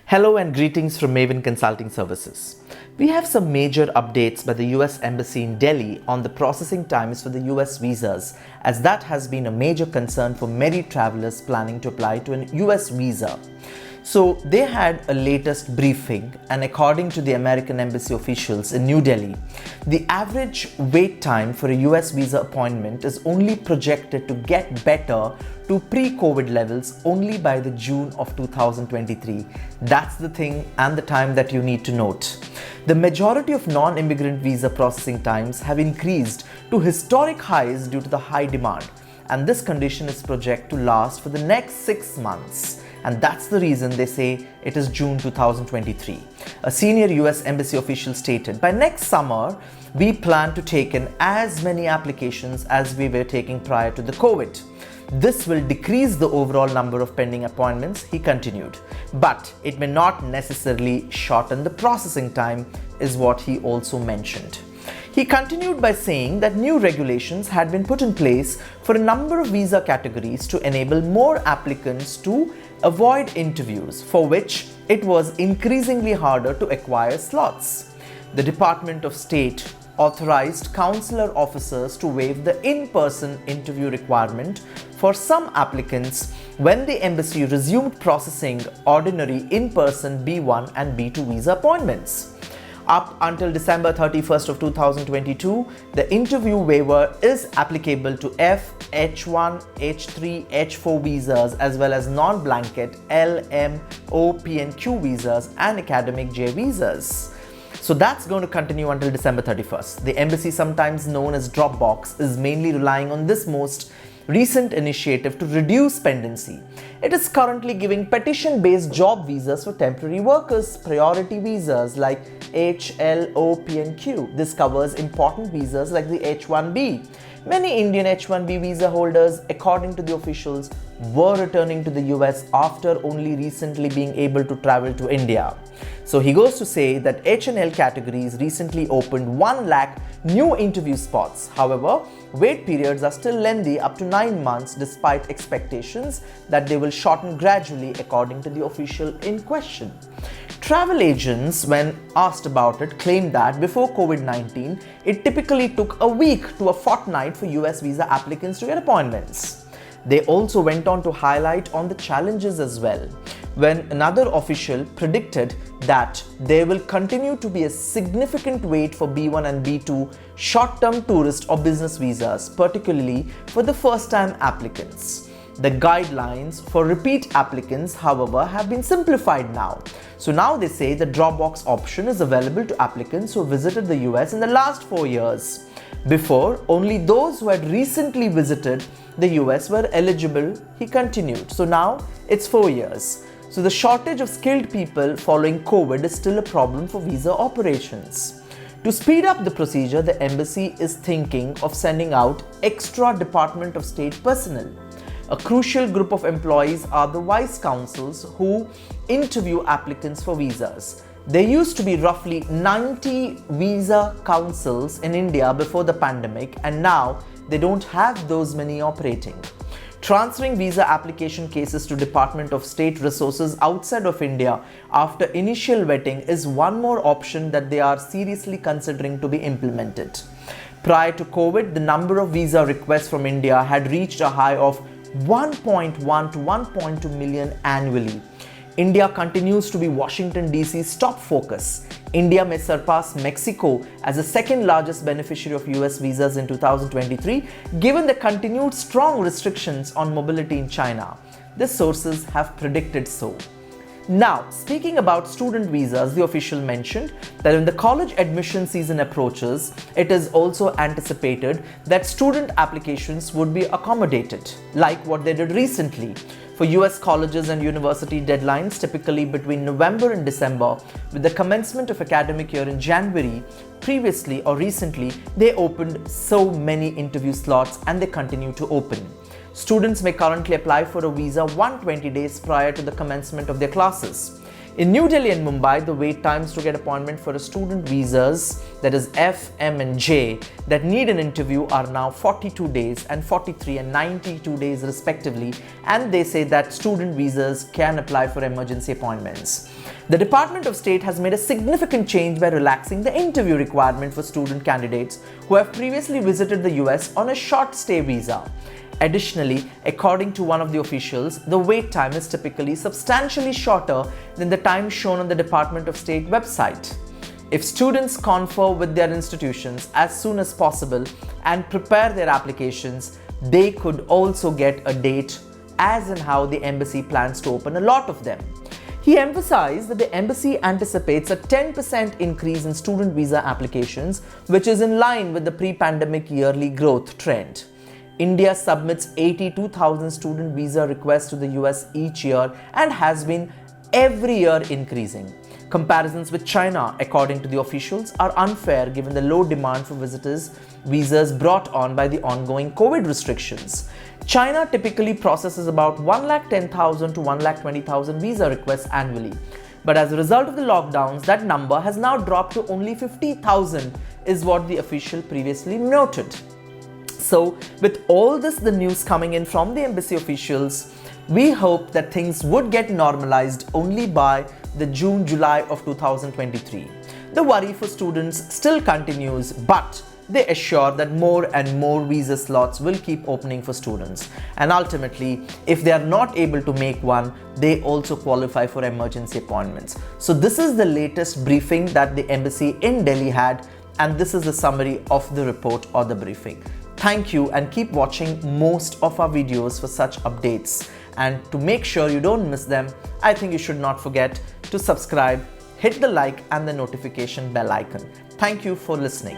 Hello and greetings from Maven Consulting Services. We have some major updates by the US Embassy in Delhi on the processing times for the US visas, as that has been a major concern for many travelers planning to apply to an US visa. So they had a latest briefing, and according to the American Embassy officials in New Delhi, the average wait time for a US visa appointment is only projected to get better to pre-COVID levels only by the June of 2023. That's the thing and the time that you need to note. The majority of non-immigrant visa processing times have increased to historic highs due to the high demand, and this condition is projected to last for the next 6 months. And that's the reason they say it is June 2023. A senior US Embassy official stated, "By next summer, we plan to take in as many applications as we were taking prior to the COVID. This will decrease the overall number of pending appointments," he continued. "But it may not necessarily shorten the processing time," is what he also mentioned. He continued by saying that new regulations had been put in place for a number of visa categories to enable more applicants to avoid interviews, for which it was increasingly harder to acquire slots. The Department of State authorized consular officers to waive the in-person interview requirement for some applicants when the embassy resumed processing ordinary in-person B1 and B2 visa appointments. Up until December 31st of 2022, the interview waiver is applicable to F, H1, H3, H4 visas, as well as non-blanket L, M, O, P and Q visas and academic J visas. So that's going to continue until December 31st. The embassy, sometimes known as Dropbox, is mainly relying on this most recent initiative to reduce pendency. It is currently giving petition-based job visas for temporary workers, priority visas like H, L, O, P and Q. This covers important visas like the H1B. Many Indian H1B visa holders, according to the officials, were returning to the US after only recently being able to travel to India. So he goes to say that H and L categories recently opened 1 lakh new interview spots. However, wait periods are still lengthy, up to 9 months, despite expectations that they will shorten gradually, according to the official in question. Travel agents, when asked about it, claimed that before COVID-19, it typically took a week to a fortnight for US visa applicants to get appointments. They also went on to highlight on the challenges as well, when another official predicted that there will continue to be a significant wait for B1 and B2 short-term tourist or business visas, particularly for the first-time applicants. The guidelines for repeat applicants, however, have been simplified now. So now they say the Dropbox option is available to applicants who visited the US in the last 4 years. Before, only those who had recently visited the US were eligible, he continued. So now it's 4 years. So the shortage of skilled people following COVID is still a problem for visa operations. To speed up the procedure, the embassy is thinking of sending out extra Department of State personnel. A crucial group of employees are the vice consuls who interview applicants for visas. There used to be roughly 90 visa consuls in India before the pandemic, and now they don't have those many operating. Transferring visa application cases to Department of State resources outside of India after initial vetting is one more option that they are seriously considering to be implemented. Prior to COVID, the number of visa requests from India had reached a high of 1.1 to 1.2 million annually. India continues to be Washington DC's top focus. India may surpass Mexico as the second largest beneficiary of US visas in 2023, given the continued strong restrictions on mobility in China. The sources have predicted so. Now, speaking about student visas, the official mentioned that when the college admission season approaches, it is also anticipated that student applications would be accommodated, like what they did recently. For US colleges and university deadlines, typically between November and December, with the commencement of academic year in January, previously or recently, they opened so many interview slots and they continue to open. Students may currently apply for a visa 120 days prior to the commencement of their classes. In New Delhi and Mumbai, the wait times to get appointment for a student visas, that is F, M and J, that need an interview are now 42 days and 43 and 92 days respectively, and they say that student visas can apply for emergency appointments. The Department of State has made a significant change by relaxing the interview requirement for student candidates who have previously visited the US on a short stay visa. Additionally, according to one of the officials, the wait time is typically substantially shorter than the time shown on the Department of State website. If students confer with their institutions as soon as possible and prepare their applications, they could also get a date, as in how the embassy plans to open a lot of them. He emphasized that the embassy anticipates a 10% increase in student visa applications, which is in line with the pre-pandemic yearly growth trend. India submits 82,000 student visa requests to the US each year and has been every year increasing. Comparisons with China, according to the officials, are unfair given the low demand for visas brought on by the ongoing COVID restrictions. China typically processes about 110,000 to 120,000 visa requests annually. But as a result of the lockdowns, that number has now dropped to only 50,000, is what the official previously noted. So, with all the news coming in from the embassy officials, we hope that things would get normalized only by the June-July of 2023. The worry for students still continues, but they assure that more and more visa slots will keep opening for students. And ultimately, if they are not able to make one, they also qualify for emergency appointments. So this is the latest briefing that the embassy in Delhi had, and this is the summary of the report or the briefing. Thank you, and keep watching most of our videos for such updates. And to make sure you don't miss them, I think you should not forget to subscribe, hit the like and the notification bell icon. Thank you for listening.